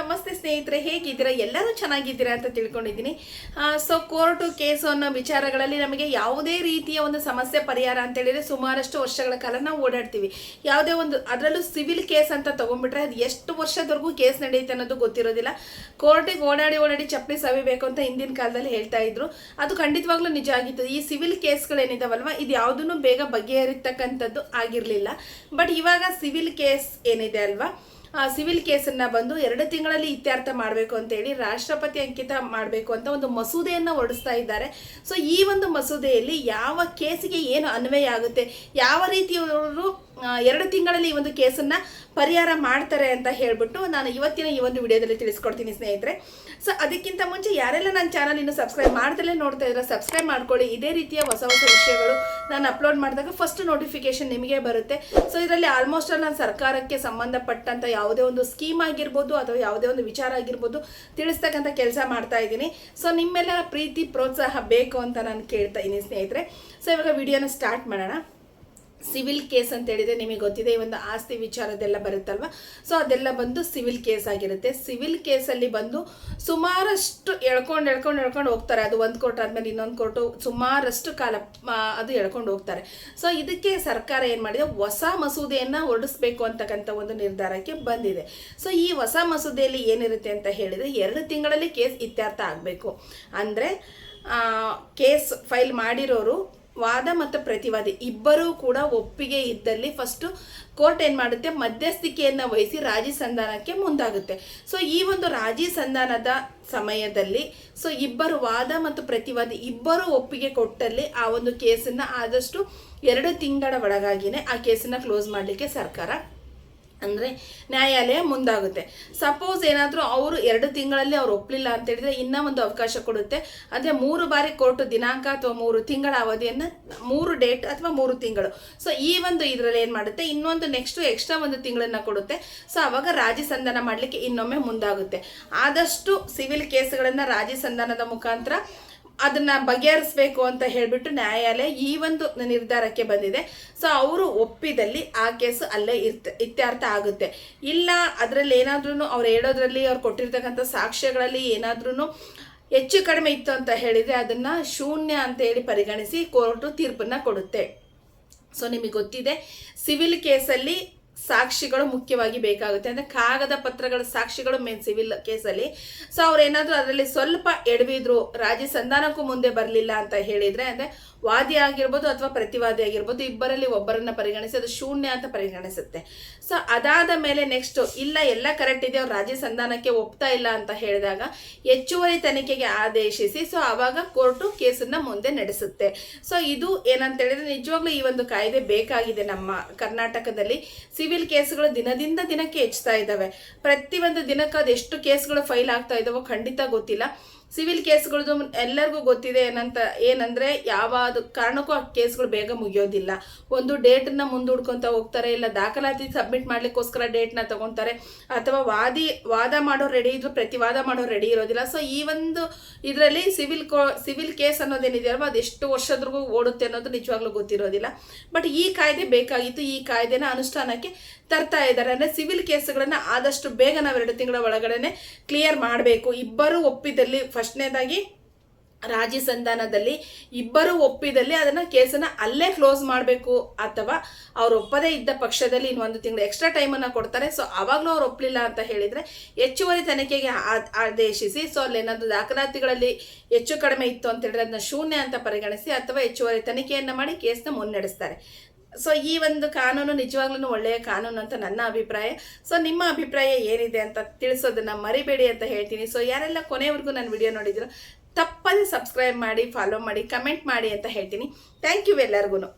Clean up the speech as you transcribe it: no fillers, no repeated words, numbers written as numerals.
ನಮಸ್ತೆ ಸ್ನೇಹಿತರೆ, ಹೇಗಿದ್ದೀರಾ? ಎಲ್ಲರೂ ಚೆನ್ನಾಗಿದ್ದೀರಾ ಅಂತ ತಿಳ್ಕೊಂಡಿದ್ದೀನಿ. ಸೊ ಕೋರ್ಟು ಕೇಸು ಅನ್ನೋ ವಿಚಾರಗಳಲ್ಲಿ ನಮಗೆ ಯಾವುದೇ ರೀತಿಯ ಒಂದು ಸಮಸ್ಯೆ ಪರಿಹಾರ ಅಂತ ಹೇಳಿದ್ರೆ ಸುಮಾರಷ್ಟು ವರ್ಷಗಳ ಕಾಲ ನಾವು ಓಡಾಡ್ತೀವಿ. ಯಾವುದೇ ಒಂದು ಅದರಲ್ಲೂ ಸಿವಿಲ್ ಕೇಸ್ ಅಂತ ತೊಗೊಂಡ್ಬಿಟ್ರೆ ಅದು ಎಷ್ಟು ವರ್ಷದವರೆಗೂ ಕೇಸ್ ನಡೆಯುತ್ತೆ ಅನ್ನೋದು ಗೊತ್ತಿರೋದಿಲ್ಲ. ಕೋರ್ಟಿಗೆ ಓಡಾಡಿ ಚಪ್ಪಲಿ ಸವಿಬೇಕು ಅಂತ ಹಿಂದಿನ ಕಾಲದಲ್ಲಿ ಹೇಳ್ತಾ ಇದ್ರು. ಅದು ಖಂಡಿತವಾಗ್ಲೂ ನಿಜ ಆಗಿತ್ತು. ಈ ಸಿವಿಲ್ ಕೇಸ್ಗಳೇನಿದಾವಲ್ವ, ಇದು ಯಾವುದನ್ನು ಬೇಗ ಬಗೆಹರಿತಕ್ಕಂಥದ್ದು ಆಗಿರಲಿಲ್ಲ. ಬಟ್ ಇವಾಗ ಸಿವಿಲ್ ಕೇಸ್ ಏನಿದೆ ಅಲ್ವಾ, ಸಿವಿಲ್ ಕೇಸನ್ನ ಬಂದು 2 ತಿಂಗಳಲ್ಲಿ ಇತ್ಯರ್ಥ ಮಾಡಬೇಕು ಅಂತ ಹೇಳಿ ರಾಷ್ಟ್ರಪತಿ ಅಂಕಿತ ಮಾಡಬೇಕು ಅಂತ ಒಂದು ಮಸೂದೆಯನ್ನು ಹೊರಡಿಸ್ತಾ ಇದ್ದಾರೆ. ಸೊ ಈ ಒಂದು ಮಸೂದೆಯಲ್ಲಿ ಯಾವ ಕೇಸಿಗೆ ಏನು ಅನ್ವಯ ಆಗುತ್ತೆ, ಯಾವ ರೀತಿಯವರು 2 ತಿಂಗಳಲ್ಲಿ ಈ ಒಂದು ಕೇಸನ್ನ ಪರಿಹಾರ ಮಾಡ್ತಾರೆ ಅಂತ ಹೇಳ್ಬಿಟ್ಟು ನಾನು ಇವತ್ತಿನ ಈ ಒಂದು ವಿಡಿಯೋದಲ್ಲಿ ತಿಳಿಸ್ಕೊಡ್ತೀನಿ ಸ್ನೇಹಿತರೆ. ಸೊ ಅದಕ್ಕಿಂತ ಮುಂಚೆ ಯಾರೆಲ್ಲ ನನ್ನ ಚಾನಲ್ ಇನ್ನು ಸಬ್ಸ್ಕ್ರೈಬ್ ಮಾಡ್ದಲೇ ನೋಡ್ತಾ ಇದ್ರೆ ಸಬ್ಸ್ಕ್ರೈಬ್ ಮಾಡ್ಕೊಳ್ಳಿ. ಇದೇ ರೀತಿಯ ಹೊಸ ವಿಷಯಗಳು ನಾನು ಅಪ್ಲೋಡ್ ಮಾಡಿದಾಗ ಫಸ್ಟ್ ನೋಟಿಫಿಕೇಶನ್ ನಿಮಗೆ ಬರುತ್ತೆ. ಸೊ ಇದರಲ್ಲಿ ಆಲ್ಮೋಸ್ಟ್ ನಾನು ಸರ್ಕಾರಕ್ಕೆ ಸಂಬಂಧಪಟ್ಟಂತ ಯಾವುದೇ ಒಂದು ಸ್ಕೀಮ್ ಆಗಿರ್ಬೋದು ಅಥವಾ ಯಾವುದೇ ಒಂದು ವಿಚಾರ ಆಗಿರ್ಬೋದು ತಿಳಿಸ್ತಕ್ಕಂಥ ಕೆಲಸ ಮಾಡ್ತಾ ಇದ್ದೀನಿ. ಸೊ ನಿಮ್ಮೆಲ್ಲ ಪ್ರೀತಿ ಪ್ರೋತ್ಸಾಹ ಬೇಕು ಅಂತ ನಾನು ಕೇಳ್ತಾ ಇದ್ದೀನಿ ಸ್ನೇಹಿತರೆ. ಸೊ ಇವಾಗ ವಿಡಿಯೋನ ಸ್ಟಾರ್ಟ್ ಮಾಡೋಣ. ಸಿವಿಲ್ ಕೇಸ್ ಅಂತ ಹೇಳಿದ್ರೆ ನಿಮಗೆ ಗೊತ್ತಿದೆ, ಈ ಒಂದು ಆಸ್ತಿ ವಿಚಾರದೆಲ್ಲ ಬರುತ್ತಲ್ವ. ಸೊ ಅದೆಲ್ಲ ಬಂದು ಸಿವಿಲ್ ಕೇಸ್ ಆಗಿರುತ್ತೆ. ಸಿವಿಲ್ ಕೇಸಲ್ಲಿ ಬಂದು ಸುಮಾರಷ್ಟು ಎಳ್ಕೊಂಡು ಹೋಗ್ತಾರೆ. ಅದು ಒಂದು ಕೋರ್ಟ್ ಆದಮೇಲೆ ಇನ್ನೊಂದು ಕೋರ್ಟು ಸುಮಾರಷ್ಟು ಕಾಲ ಅದು ಎಳ್ಕೊಂಡು ಹೋಗ್ತಾರೆ. ಸೊ ಇದಕ್ಕೆ ಸರ್ಕಾರ ಏನು ಮಾಡಿದೆ, ಹೊಸ ಮಸೂದೆಯನ್ನು ಹೊರಡಿಸ್ಬೇಕು ಅಂತಕ್ಕಂಥ ಒಂದು ನಿರ್ಧಾರಕ್ಕೆ ಬಂದಿದೆ. ಸೊ ಈ ಹೊಸ ಮಸೂದೆಯಲ್ಲಿ ಏನಿರುತ್ತೆ ಅಂತ ಹೇಳಿದರೆ 2 ತಿಂಗಳಲ್ಲಿ ಕೇಸ್ ಇತ್ಯರ್ಥ ಆಗಬೇಕು. ಅಂದರೆ ಕೇಸ್ ಫೈಲ್ ಮಾಡಿರೋರು, ವಾದ ಮತ್ತು ಪ್ರತಿವಾದಿ ಇಬ್ಬರೂ ಕೂಡ ಒಪ್ಪಿಗೆ ಇದ್ದಲ್ಲಿ ಫಸ್ಟು ಕೋರ್ಟ್ ಏನು ಮಾಡುತ್ತೆ, ಮಧ್ಯಸ್ಥಿಕೆಯನ್ನು ವಹಿಸಿ ರಾಜಿ ಸಂಧಾನಕ್ಕೆ ಮುಂದಾಗುತ್ತೆ. ಸೊ ಈ ಒಂದು ರಾಜಿ ಸಂಧಾನದ ಸಮಯದಲ್ಲಿ ಇಬ್ಬರು ವಾದ ಮತ್ತು ಪ್ರತಿವಾದಿ ಇಬ್ಬರು ಒಪ್ಪಿಗೆ ಕೊಟ್ಟಲ್ಲಿ ಆ ಒಂದು ಕೇಸನ್ನು ಆದಷ್ಟು 2 ತಿಂಗಳ ಒಳಗಾಗಿನೇ ಆ ಕೇಸನ್ನು ಕ್ಲೋಸ್ ಮಾಡಲಿಕ್ಕೆ ಸರ್ಕಾರ ಅಂದರೆ ನ್ಯಾಯಾಲಯ ಮುಂದಾಗುತ್ತೆ. ಸಪೋಸ್ ಏನಾದರೂ ಅವರು 2 ತಿಂಗಳಲ್ಲಿ ಅವ್ರು ಒಪ್ಪಲಿಲ್ಲ ಅಂತ ಹೇಳಿದ್ರೆ ಇನ್ನೂ ಒಂದು ಅವಕಾಶ ಕೊಡುತ್ತೆ. ಅಂದರೆ 3 ಬಾರಿ ಕೋರ್ಟ್ ದಿನಾಂಕ ಅಥವಾ 3 ತಿಂಗಳ ಅವಧಿಯನ್ನು 3 ಡೇಟ್ ಅಥವಾ 3 ತಿಂಗಳು. ಸೊ ಈ ಒಂದು ಇದರಲ್ಲಿ ಏನು ಮಾಡುತ್ತೆ, ಇನ್ನೊಂದು ನೆಕ್ಸ್ಟು ಎಕ್ಸ್ಟ್ರಾ 1 ತಿಂಗಳನ್ನ ಕೊಡುತ್ತೆ. ಸೊ ಅವಾಗ ರಾಜಿ ಸಂಧಾನ ಮಾಡಲಿಕ್ಕೆ ಇನ್ನೊಮ್ಮೆ ಮುಂದಾಗುತ್ತೆ. ಆದಷ್ಟು ಸಿವಿಲ್ ಕೇಸ್ಗಳನ್ನು ರಾಜಿ ಸಂಧಾನದ ಮುಖಾಂತರ ಅದನ್ನ ಬಗೆಹರಿಸಬೇಕು ಅಂತ ಹೇಳಿಬಿಟ್ಟು ನ್ಯಾಯಾಲಯ ಈ ಒಂದು ನಿರ್ಧಾರಕ್ಕೆ ಬಂದಿದೆ. ಸೊ ಅವರು ಒಪ್ಪಿದಲ್ಲಿ ಆ ಕೇಸು ಅಲ್ಲೇ ಇತ್ಯರ್ಥ ಆಗುತ್ತೆ. ಇಲ್ಲ ಅದರಲ್ಲಿ ಏನಾದ್ರೂ ಅವ್ರು ಹೇಳೋದ್ರಲ್ಲಿ ಅವ್ರು ಕೊಟ್ಟಿರ್ತಕ್ಕಂಥ ಸಾಕ್ಷ್ಯಗಳಲ್ಲಿ ಏನಾದ್ರೂ ಹೆಚ್ಚು ಕಡಿಮೆ ಇತ್ತು ಅಂತ ಹೇಳಿದರೆ ಅದನ್ನು ಶೂನ್ಯ ಅಂತ ಹೇಳಿ ಪರಿಗಣಿಸಿ ಕೋರ್ಟು ತೀರ್ಪನ್ನು ಕೊಡುತ್ತೆ. ಸೊ ನಿಮಗೆ ಗೊತ್ತಿದೆ, ಸಿವಿಲ್ ಕೇಸಲ್ಲಿ ಸಾಕ್ಷಿಗಳು ಮುಖ್ಯವಾಗಿ ಬೇಕಾಗುತ್ತೆ. ಅಂದರೆ ಕಾಗದ ಪತ್ರಗಳ ಸಾಕ್ಷಿಗಳು ಮೇನ್ ಸಿವಿಲ್ ಕೇಸಲ್ಲಿ. ಸೊ ಅವ್ರೇನಾದರೂ ಅದರಲ್ಲಿ ಸ್ವಲ್ಪ ಎಡವಿದ್ರು, ರಾಜಿ ಸಂಧಾನಕ್ಕೂ ಮುಂದೆ ಬರಲಿಲ್ಲ ಅಂತ ಹೇಳಿದರೆ, ಅಂದರೆ ವಾದಿ ಆಗಿರ್ಬೋದು ಅಥವಾ ಪ್ರತಿವಾದಿ ಆಗಿರ್ಬೋದು, ಇಬ್ಬರಲ್ಲಿ ಒಬ್ಬರನ್ನ ಪರಿಗಣಿಸಿ ಅದು ಶೂನ್ಯ ಅಂತ ಪರಿಗಣಿಸುತ್ತೆ. ಸೊ ಅದಾದ ಮೇಲೆ ನೆಕ್ಸ್ಟು ಇಲ್ಲ ಎಲ್ಲ ಕರೆಕ್ಟ್ ಇದೆ, ಅವ್ರು ರಾಜಿ ಸಂಧಾನಕ್ಕೆ ಒಪ್ತಾ ಇಲ್ಲ ಅಂತ ಹೇಳಿದಾಗ ಹೆಚ್ಚುವರಿ ತನಿಖೆಗೆ ಆದೇಶಿಸಿ ಸೊ ಆವಾಗ ಕೋರ್ಟು ಕೇಸನ್ನು ಮುಂದೆ ನಡೆಸುತ್ತೆ. ಸೊ ಇದು ಏನಂತ ಹೇಳಿದ್ರೆ ನಿಜವಾಗ್ಲೂ ಈ ಒಂದು ಕಾಯ್ದೆ ಬೇಕಾಗಿದೆ. ನಮ್ಮ ಕರ್ನಾಟಕದಲ್ಲಿ ಸಿವಿಲ್ ಕೇಸ್ಗಳು ದಿನದಿಂದ ದಿನಕ್ಕೆ ಹೆಚ್ಚುತ್ತಾ ಇದ್ದಾವೆ. ಪ್ರತಿಯೊಂದು ದಿನಕ್ಕೆ ಅದು ಎಷ್ಟು ಕೇಸ್ಗಳು ಫೈಲ್ ಆಗ್ತಾ ಇದ್ದಾವೋ ಖಂಡಿತ ಗೊತ್ತಿಲ್ಲ. ಸಿವಿಲ್ ಕೇಸ್ಗಳದ್ದು ಎಲ್ಲರಿಗೂ ಗೊತ್ತಿದೆ ಏನಂದರೆ ಯಾವಾದ ಕಾರಣಕ್ಕೂ ಆ ಕೇಸ್ಗಳು ಬೇಗ ಮುಗಿಯೋದಿಲ್ಲ. ಒಂದು ಡೇಟನ್ನು ಮುಂದೂಡ್ಕೊತ ಹೋಗ್ತಾರೆ, ಇಲ್ಲ ದಾಖಲಾತಿ ಸಬ್ಮಿಟ್ ಮಾಡಲಿಕ್ಕೋಸ್ಕರ ಡೇಟ್ನ ತಗೊತಾರೆ, ಅಥವಾ ವಾದ ಮಾಡೋ ರೆಡಿ ಇದ್ರು ಪ್ರತಿವಾದ ಮಾಡೋ ರೆಡಿ ಇರೋದಿಲ್ಲ. ಸೊ ಈ ಒಂದು ಇದರಲ್ಲಿ ಸಿವಿಲ್ ಕೇಸ್ ಅನ್ನೋದೇನಿದೆಯಲ್ವ ಅದು ಎಷ್ಟು ವರ್ಷದ್ರಿಗೂ ಓಡುತ್ತೆ ಅನ್ನೋದು ನಿಜವಾಗ್ಲೂ ಗೊತ್ತಿರೋದಿಲ್ಲ. ಬಟ್ ಈ ಕಾಯ್ದೆ ಬೇಕಾಗಿತ್ತು. ಈ ಕಾಯ್ದೆನ ಅನುಷ್ಠಾನಕ್ಕೆ ತರ್ತಾ ಇದ್ದಾರೆ. ಅಂದರೆ ಸಿವಿಲ್ ಕೇಸ್ಗಳನ್ನು ಆದಷ್ಟು ಬೇಗ ನಾವು 2 ತಿಂಗಳ ಒಳಗಡೆ ಕ್ಲಿಯರ್ ಮಾಡಬೇಕು. ಇಬ್ಬರು ಒಪ್ಪಿದಲ್ಲಿ, ಫಸ್ಟ್ನೇದಾಗಿ ರಾಜಿ ಸಂಧಾನದಲ್ಲಿ ಇಬ್ಬರು ಒಪ್ಪಿದಲ್ಲಿ ಅದನ್ನು ಕೇಸನ್ನು ಅಲ್ಲೇ ಕ್ಲೋಸ್ ಮಾಡಬೇಕು. ಅಥವಾ ಅವ್ರು ಒಪ್ಪದೇ ಇದ್ದ ಪಕ್ಷದಲ್ಲಿ ಇನ್ನೊಂದು ತಿಂಗಳು ಎಕ್ಸ್ಟ್ರಾ ಟೈಮನ್ನು ಕೊಡ್ತಾರೆ. ಸೊ ಆವಾಗಲೂ ಅವ್ರು ಒಪ್ಪಲಿಲ್ಲ ಅಂತ ಹೇಳಿದರೆ ಹೆಚ್ಚುವರಿ ತನಿಖೆಗೆ ಆದೇಶಿಸಿ ಸೊ ಅಲ್ಲೇನಾದರೂ ದಾಖಲಾತಿಗಳಲ್ಲಿ ಹೆಚ್ಚು ಕಡಿಮೆ ಇತ್ತು ಅಂತ ಹೇಳಿದ್ರೆ ಅದನ್ನ ಶೂನ್ಯ ಅಂತ ಪರಿಗಣಿಸಿ ಅಥವಾ ಹೆಚ್ಚುವರಿ ತನಿಖೆಯನ್ನು ಮಾಡಿ ಕೇಸನ್ನ ಮುನ್ನಡೆಸ್ತಾರೆ. ಸೊ ಈ ಒಂದು ಕಾನೂನು ನಿಜವಾಗ್ಲೂ ಒಳ್ಳೆಯ ಕಾನೂನು ಅಂತ ನನ್ನ ಅಭಿಪ್ರಾಯ. ಸೊ ನಿಮ್ಮ ಅಭಿಪ್ರಾಯ ಏನಿದೆ ಅಂತ ತಿಳಿಸೋದನ್ನು ಮರಿಬೇಡಿ ಅಂತ ಹೇಳ್ತೀನಿ. ಸೊ ಯಾರೆಲ್ಲ ಕೊನೆವರೆಗೂ ನನ್ನ ವಿಡಿಯೋ ನೋಡಿದ್ರು ತಪ್ಪದೇ ಸಬ್ಸ್ಕ್ರೈಬ್ ಮಾಡಿ, ಫಾಲೋ ಮಾಡಿ, ಕಮೆಂಟ್ ಮಾಡಿ ಅಂತ ಹೇಳ್ತೀನಿ. ಥ್ಯಾಂಕ್ ಯು ಎಲ್ಲರಿಗೂ.